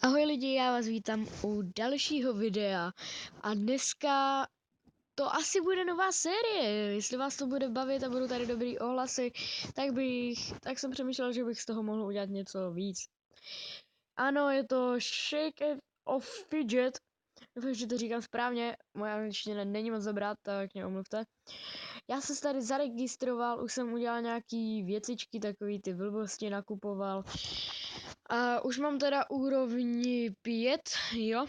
Ahoj lidi, já vás vítám u dalšího videa a dneska to asi bude nová série. Jestli vás to bude bavit a budou tady dobrý ohlasy, tak jsem přemýšlel, že bych z toho mohl udělat něco víc. Ano, je to Shake of Fidget. Doufám, že to říkám správně, moja angličtina není moc dobrá, tak mě omluvte. Já jsem se tady zaregistroval, už jsem udělal nějaký věcičky, takový ty blbosti nakupoval. A už mám teda úrovni 5, jo.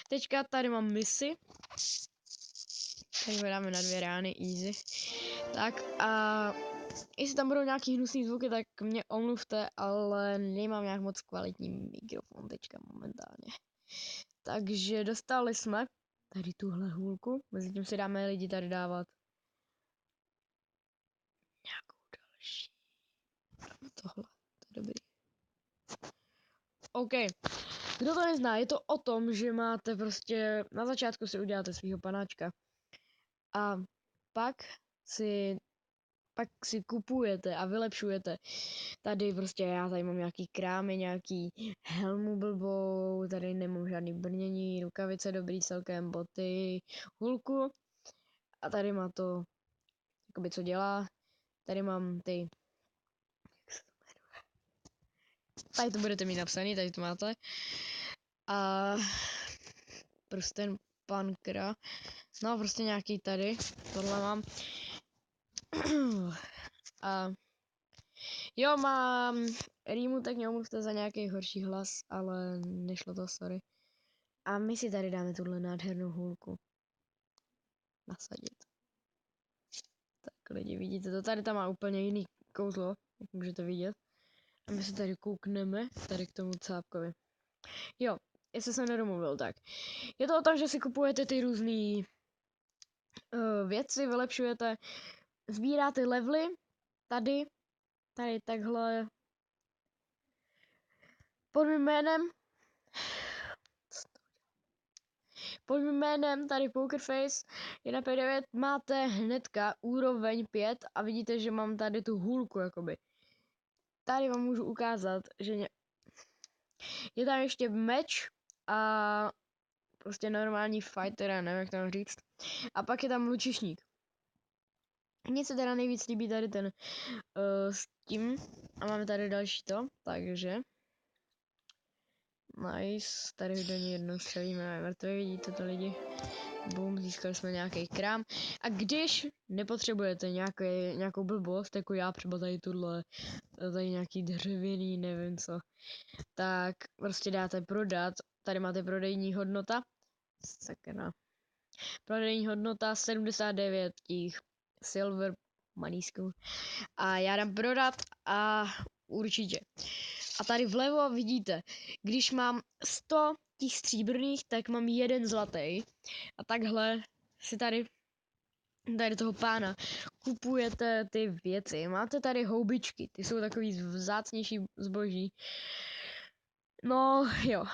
Teďka tady mám misi. Takže dáme na 2 rány, easy. Tak a jestli tam budou nějaký hnusný zvuky, tak mě omluvte, ale nemám nějak moc kvalitní mikrofon teďka momentálně. Takže dostali jsme tady tuhle hůlku, mezi tím si dáme lidi tady dávat nějakou další. Tohle, to je dobrý. OK, kdo to nezná, je to o tom, že máte prostě, na začátku si uděláte svýho panáčka a pak si kupujete a vylepšujete. Tady prostě já tady mám nějaký krámy, nějaký helmu blbou, tady nemám žádný brnění, rukavice dobrý celkem, boty, hůlku a tady má to, jakoby co dělá, tady mám ty, tady to budete mít napsaný, tady to máte a prostě ten pankra, no prostě nějaký tady, tohle mám a jo, mám rýmu, tak mě omluvte za nějaký horší hlas, ale nešlo to, sorry. A my si tady dáme tuhle nádhernou hůlku. Nasadit. Tak lidi, vidíte to? Tady tam má úplně jiný kouzlo, jak můžete vidět. A my se tady koukneme, tady k tomu cápkovi. Jo, jestli jsem nedomluvil, tak. Je to o tom, že si kupujete ty různé věci, vylepšujete, sbíráte levely, tady takhle, pod mým jménem tady Pokerface 159 máte hnedka úroveň 5 a vidíte, že mám tady tu hůlku jakoby. Tady vám můžu ukázat, že je tam ještě meč a prostě normální fighter, já nevím jak to mám říct. A pak je tam lučišník. Mně se teda nejvíc líbí tady ten s tím a máme tady další to, takže nice, tady do něj jednou střelíme a mrtvé, vidíte to lidi. Boom, získali jsme nějaký krám. A když nepotřebujete nějakou blbost, jako já třeba tady nějaký dřevěný, nevím co, tak prostě dáte prodat, tady máte prodejní hodnota, sakra, prodejní hodnota 79 těch silver manísků a já dám prodat a určitě. A tady vlevo vidíte, když mám 100 těch stříbrných, tak mám 1 zlatý. A takhle si tady toho pána kupujete ty věci. Máte tady houbičky, ty jsou takový vzácnější zboží. No jo.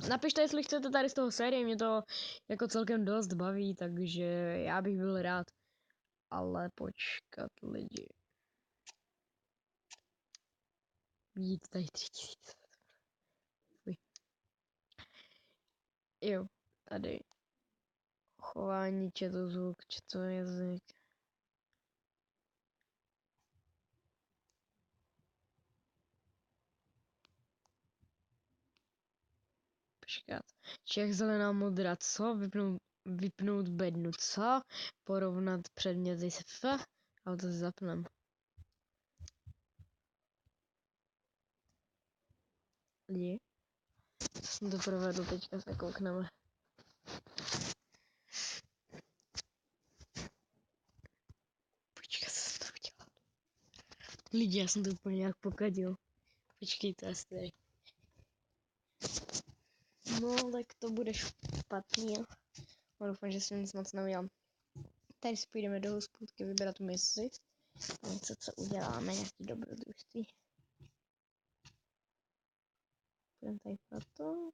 Napište, jestli chcete tady z toho série, mě to jako celkem dost baví, takže já bych byl rád. Ale počkat lidi. Vidíte tady 3000. Jo, tady. Chování, četozvuk, četojazyk. Počkat. Čech, zelená, modrá, co? Vypnout bednu, co? Porovnat předměty s F? Ale to si zapnem. Lidi. Co jsem to provedl, teďka se koukneme. Počkat, co jsem to udělal. Lidi, já jsem to úplně nějak pokadil. Počkejte, asi tady. No, tak to bude špatný. No, doufám, že jsem nic moc neudělal. Tady si půjdeme do hospůdky vybrat misi. Něco, co uděláme, nějaký dobrodružství. Půjdeme tady pro to.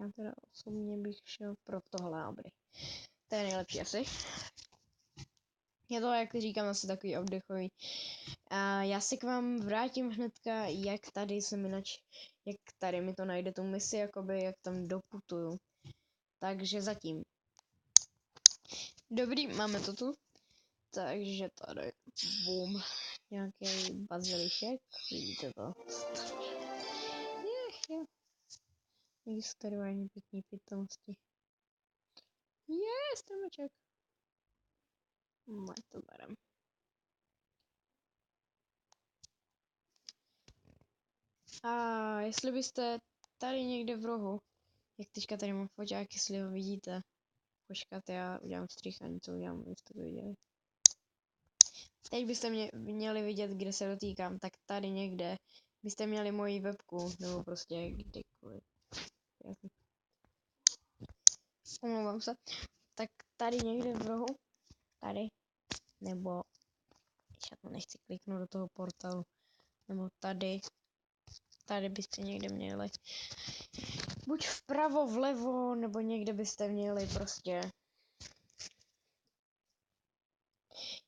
Já teda osobně bych šel pro tohle, dobrý. To je nejlepší asi. Je to, jak říkám, asi takový oddechový. A já se k vám vrátím hnedka, jak tady jak tady mi to najde tu misi, jakoby, jak tam doputuju. Takže zatím. Dobrý, máme to tu. Takže tady, bum, nějaký bazilišek, vidíte to. Jo. Starovaní pěkný pitomsti. Stromeček. To berem. A jestli byste tady někde v rohu, jak teďka tady mám foťák, jestli ho vidíte. Počkat, já udělám střih a něco udělám, abyste to viděli. Teď byste měli vidět, kde se dotýkám, tak tady někde byste měli moji webku, nebo prostě kdekoliv. Omlouvám se. Tak tady někde v rohu, tady, nebo já to nechci kliknout do toho portálu, nebo tady byste někde měli. Buď vpravo, vlevo, nebo někde byste měli prostě,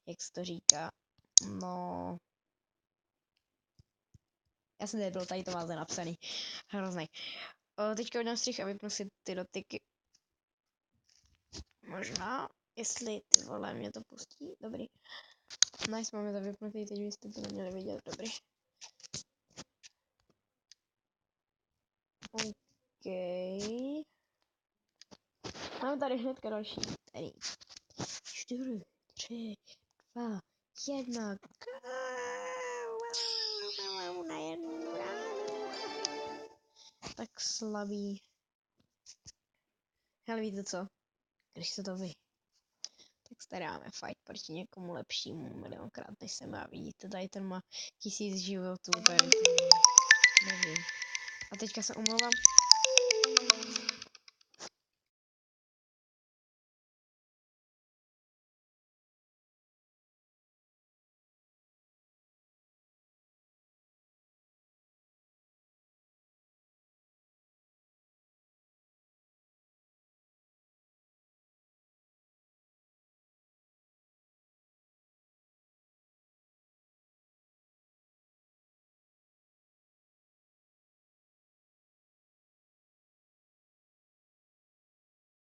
jak se to říká, no, já jsem nebyl, tady to máte napsaný, hrozný. Teďka udělám střih a vypnu si ty dotyky. Možná, jestli ty vole mě to pustí, dobrý. Nice, máme to vypnutý, teď byste to neměli vidět, dobrý. OK. Mám tady hnedka další. Tady. 4, 3, 2, 1. Na jednu ránu. Tak slabý. Ale víte co? Když se to vy, tak staráme fight proti někomu lepšímu milionkrát než jsem já. Vidíte, tady ten má 1000 životů, tady nevím. A teďka se omlouvám.